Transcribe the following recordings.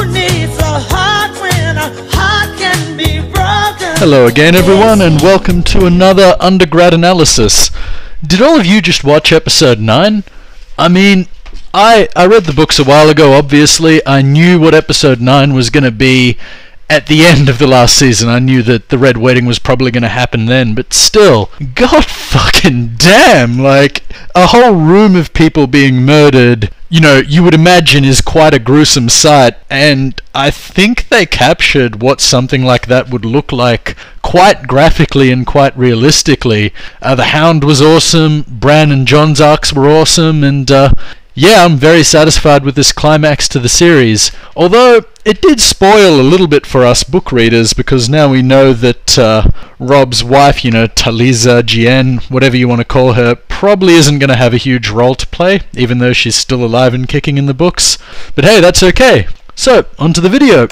needs a heart when a heart can be broken? Hello again everyone, and welcome to another undergrad analysis. Did all of you just watch episode 9? I mean, I read the books a while ago, obviously. I knew what episode 9 was going to be at the end of the last season. I knew that the Red Wedding was probably going to happen then, but still, god fucking damn, like, a whole room of people being murdered, you know, you would imagine is quite a gruesome sight, and I think they captured what something like that would look like quite graphically and quite realistically. The Hound was awesome, Bran and Jon's arcs were awesome, and yeah, I'm very satisfied with this climax to the series, although it did spoil a little bit for us book readers, because now we know that Rob's wife, you know, Talisa, Jienne, whatever you want to call her, probably isn't going to have a huge role to play, even though she's still alive and kicking in the books. But hey, that's okay. So, onto the video.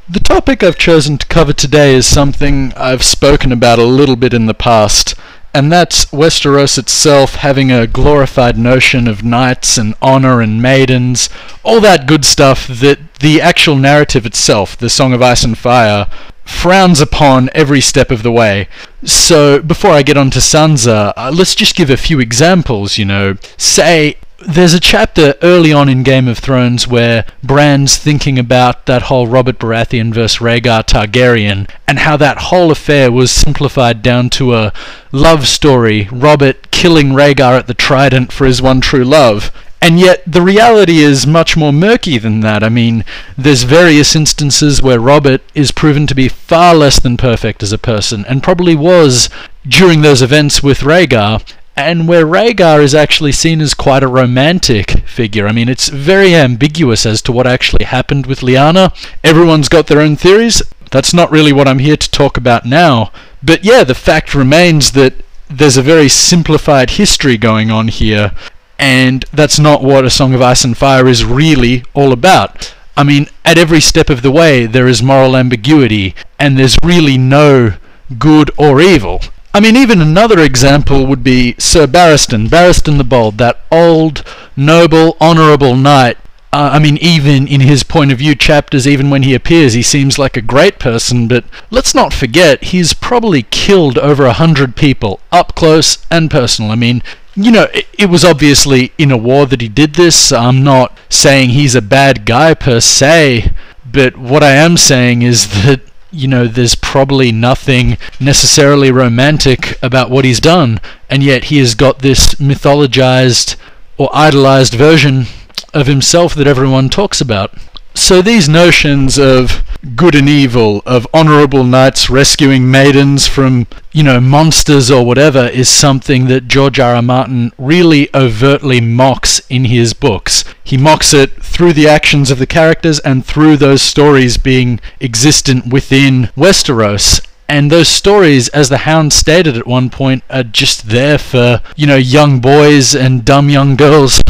The topic I've chosen to cover today is something I've spoken about a little bit in the past, and that's Westeros itself having a glorified notion of knights and honor and maidens, all that good stuff that the actual narrative itself, the Song of Ice and Fire, frowns upon every step of the way. So before I get on to Sansa, let's just give a few examples, you know. Say, there's a chapter early on in Game of Thrones where Bran's thinking about that whole Robert Baratheon vs. Rhaegar Targaryen, and how that whole affair was simplified down to a love story, Robert killing Rhaegar at the Trident for his one true love. And yet, the reality is much more murky than that. I mean, there's various instances where Robert is proven to be far less than perfect as a person, and probably was during those events with Rhaegar, and where Rhaegar is actually seen as quite a romantic figure. I mean, it's very ambiguous as to what actually happened with Lyanna. Everyone's got their own theories. That's not really what I'm here to talk about now. But yeah, the fact remains that there's a very simplified history going on here, and that's not what A Song of Ice and Fire is really all about. I mean, at every step of the way there is moral ambiguity, and there's really no good or evil. I mean, even another example would be Sir Barristan, Barristan the Bold, that old, noble, honourable knight. I mean, even in his point of view chapters, even when he appears, he seems like a great person, but let's not forget, he's probably killed over 100 people, up close and personal. I mean, you know, it was obviously in a war that he did this. I'm not saying he's a bad guy per se, but what I am saying is that, you know, there's probably nothing necessarily romantic about what he's done, and yet he has got this mythologized or idolized version of himself that everyone talks about. So these notions of good and evil, of honorable knights rescuing maidens from, you know, monsters or whatever, is something that George R.R. Martin really overtly mocks in his books. He mocks it through the actions of the characters and through those stories being existent within Westeros. And those stories, as the Hound stated at one point, are just there for, you know, young boys and dumb young girls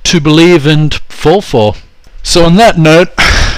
to believe and fall for. So on that note,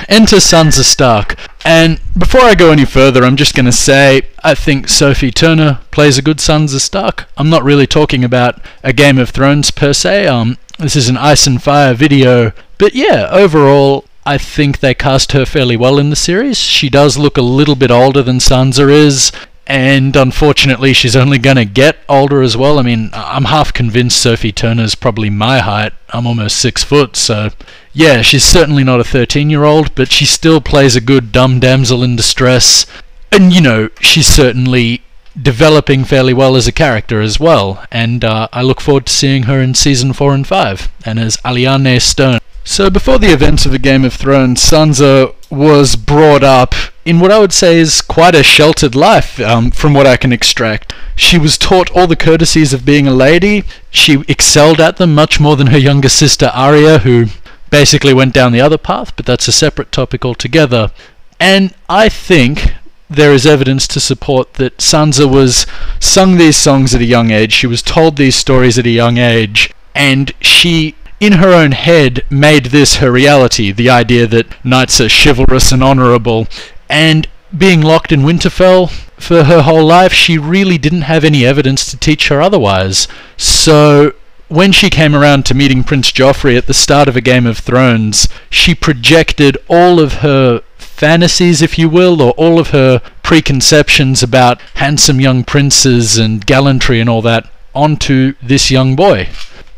enter Sansa Stark. And before I go any further, I'm just going to say, I think Sophie Turner plays a good Sansa Stark. I'm not really talking about a Game of Thrones per se. This is an Ice and Fire video. But yeah, overall, I think they cast her fairly well in the series. She does look a little bit older than Sansa is, and unfortunately she's only going to get older as well. I mean, I'm half convinced Sophie Turner's probably my height. I'm almost 6 foot, so yeah, she's certainly not a 13-year-old, but she still plays a good dumb damsel in distress, and you know, she's certainly developing fairly well as a character as well, and I look forward to seeing her in season 4 and 5, and as Lyanna Stone. So before the events of A Game of Thrones, Sansa was brought up in what I would say is quite a sheltered life, from what I can extract. She was taught all the courtesies of being a lady. She excelled at them much more than her younger sister Arya, who basically went down the other path, but that's a separate topic altogether. And I think there is evidence to support that Sansa was sung these songs at a young age, she was told these stories at a young age, and she, in her own head, made this her reality, the idea that knights are chivalrous and honourable. And being locked in Winterfell for her whole life, she really didn't have any evidence to teach her otherwise. So when she came around to meeting Prince Joffrey at the start of A Game of Thrones, she projected all of her fantasies, if you will, or all of her preconceptions about handsome young princes and gallantry and all that onto this young boy.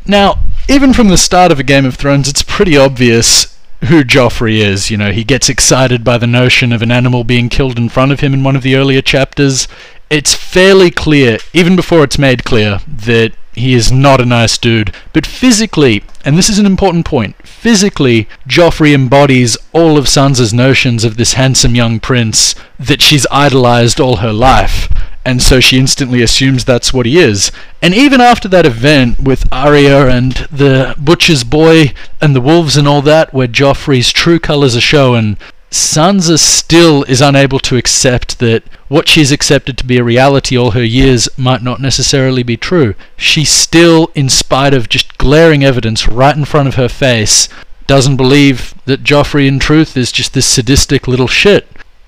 Now, even from the start of A Game of Thrones, it's pretty obvious who Joffrey is. You know, he gets excited by the notion of an animal being killed in front of him in one of the earlier chapters. It's fairly clear, even before it's made clear, that he is not a nice dude. But physically, and this is an important point, physically, Joffrey embodies all of Sansa's notions of this handsome young prince that she's idolized all her life. And so she instantly assumes that's what he is. And even after that event with Arya and the butcher's boy and the wolves and all that, where Joffrey's true colours are shown, Sansa still is unable to accept that what she's accepted to be a reality all her years might not necessarily be true. She still, in spite of just glaring evidence right in front of her face, doesn't believe that Joffrey in truth is just this sadistic little shit.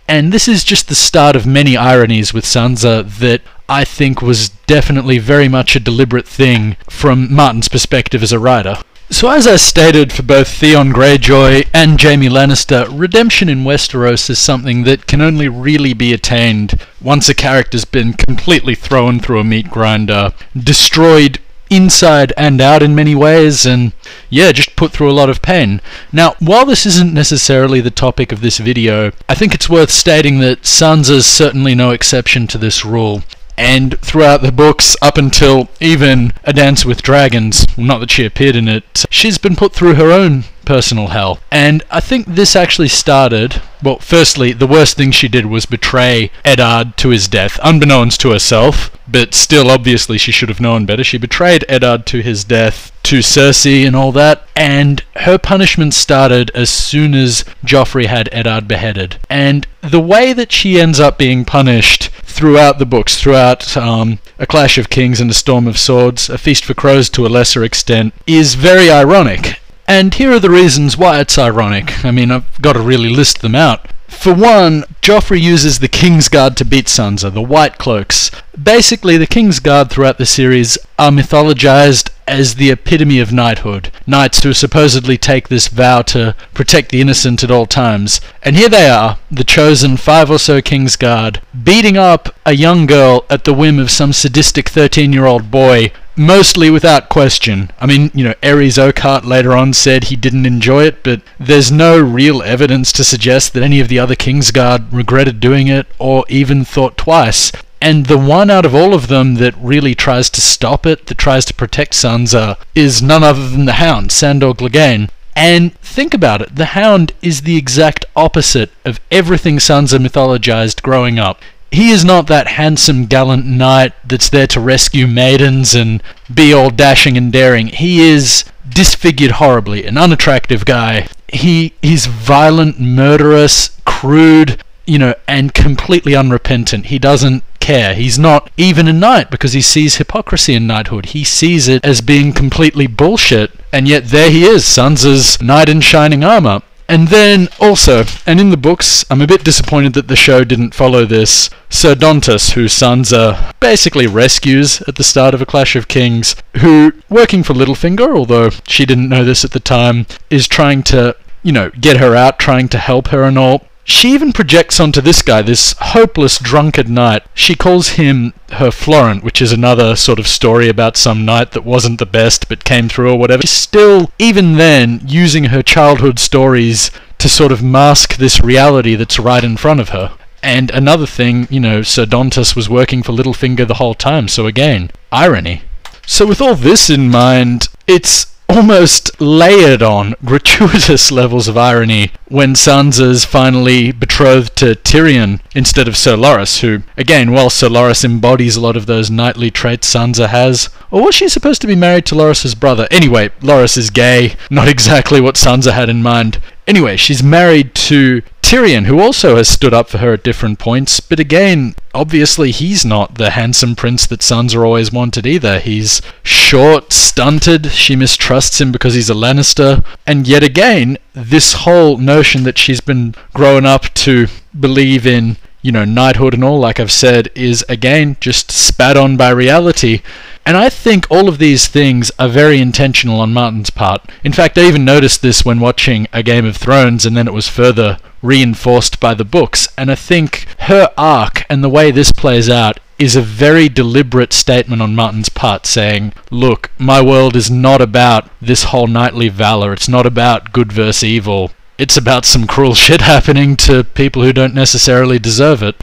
And this is just the start of many ironies with Sansa that I think was definitely very much a deliberate thing from Martin's perspective as a writer. So as I stated for both Theon Greyjoy and Jaime Lannister, redemption in Westeros is something that can only really be attained once a character's been completely thrown through a meat grinder, destroyed inside and out in many ways, and yeah, just put through a lot of pain. Now, while this isn't necessarily the topic of this video, I think it's worth stating that Sansa's certainly no exception to this rule. And throughout the books, up until even A Dance with Dragons, not that she appeared in it, she's been put through her own personal hell. And I think this actually started, well, firstly, the worst thing she did was betray Eddard to his death, unbeknownst to herself, but still, obviously, she should have known better. She betrayed Eddard to his death, to Cersei and all that, and her punishment started as soon as Joffrey had Eddard beheaded. And the way that she ends up being punished throughout the books, throughout A Clash of Kings and A Storm of Swords, A Feast for Crows to a lesser extent, is very ironic. And here are the reasons why it's ironic. I mean, I've got to really list them out. For one, Joffrey uses the Kingsguard to beat Sansa, the White Cloaks. Basically, the Kingsguard throughout the series are mythologized as the epitome of knighthood. Knights who supposedly take this vow to protect the innocent at all times. And here they are, the chosen 5 or so Kingsguard, beating up a young girl at the whim of some sadistic 13-year-old boy, mostly without question. I mean, you know, Ares Oakheart later on said he didn't enjoy it, but there's no real evidence to suggest that any of the other Kingsguard regretted doing it or even thought twice. And the one out of all of them that really tries to stop it, that tries to protect Sansa, is none other than the Hound, Sandor Clegane. And think about it, the Hound is the exact opposite of everything Sansa mythologized growing up. He is not that handsome, gallant knight that's there to rescue maidens and be all dashing and daring. He is disfigured horribly, an unattractive guy. He's violent, murderous, crude, you know, and completely unrepentant. He doesn't care. He's not even a knight because he sees hypocrisy in knighthood. He sees it as being completely bullshit, and yet there he is, Sansa's knight in shining armor. And then, also, and in the books, I'm a bit disappointed that the show didn't follow this, Sir Dontos, who Sansa basically rescues at the start of A Clash of Kings, who, working for Littlefinger, although she didn't know this at the time, is trying to, you know, get her out, trying to help her and all. She even projects onto this guy, this hopeless drunkard knight. She calls him her Florent, which is another sort of story about some knight that wasn't the best but came through or whatever. She's still, even then, using her childhood stories to sort of mask this reality that's right in front of her. And another thing, you know, Sir Dontos was working for Littlefinger the whole time, so again, irony. So with all this in mind, it's almost layered on gratuitous levels of irony when Sansa's finally betrothed to Tyrion instead of Sir Loras, who, again, while Sir Loras embodies a lot of those knightly traits Sansa has, or was she supposed to be married to Loras's brother? Anyway, Loras is gay, not exactly what Sansa had in mind. Anyway, she's married to Tyrion, who also has stood up for her at different points, but again, obviously he's not the handsome prince that Sansa always wanted either. He's short, stunted, she mistrusts him because he's a Lannister, and yet again, this whole notion that she's been grown up to believe in, you know, knighthood and all, like I've said, is again just spat on by reality. And I think all of these things are very intentional on Martin's part. In fact, I even noticed this when watching A Game of Thrones, and then it was further reinforced by the books. And I think her arc and the way this plays out is a very deliberate statement on Martin's part, saying, look, my world is not about this whole knightly valor. It's not about good versus evil. It's about some cruel shit happening to people who don't necessarily deserve it.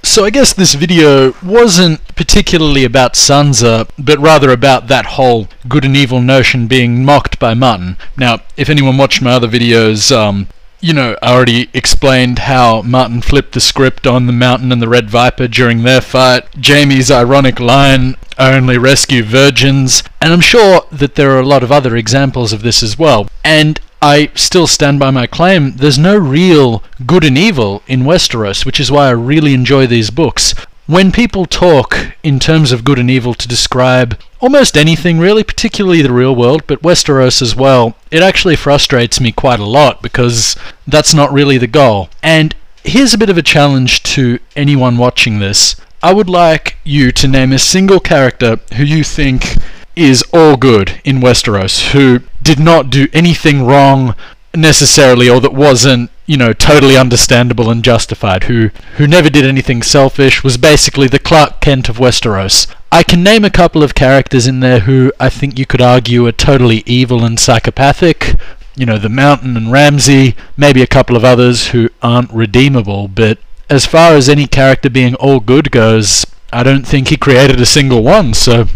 So I guess this video wasn't particularly about Sansa, but rather about that whole good and evil notion being mocked by Martin. Now, if anyone watched my other videos, I already explained how Martin flipped the script on the Mountain and the Red Viper during their fight, Jaime's ironic line, I only rescue virgins, and I'm sure that there are a lot of other examples of this as well. And I still stand by my claim, there's no real good and evil in Westeros, which is why I really enjoy these books. When people talk in terms of good and evil to describe almost anything really, particularly the real world, but Westeros as well, it actually frustrates me quite a lot because that's not really the goal. And here's a bit of a challenge to anyone watching this. I would like you to name a single character who you think is all good in Westeros, who did not do anything wrong necessarily, or that wasn't, totally understandable and justified, who never did anything selfish, was basically the Clark Kent of Westeros. I can name a couple of characters in there who I think you could argue are totally evil and psychopathic, the Mountain and Ramsay, maybe a couple of others who aren't redeemable, but as far as any character being all good goes, I don't think he created a single one, so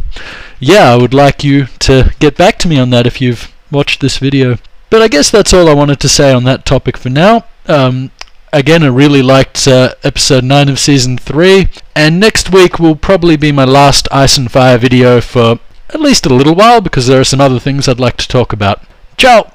yeah, I would like you to get back to me on that if you've watched this video. But I guess that's all I wanted to say on that topic for now. Again, I really liked episode 9 of season 3, and next week will probably be my last Ice and Fire video for at least a little while, because there are some other things I'd like to talk about. Ciao!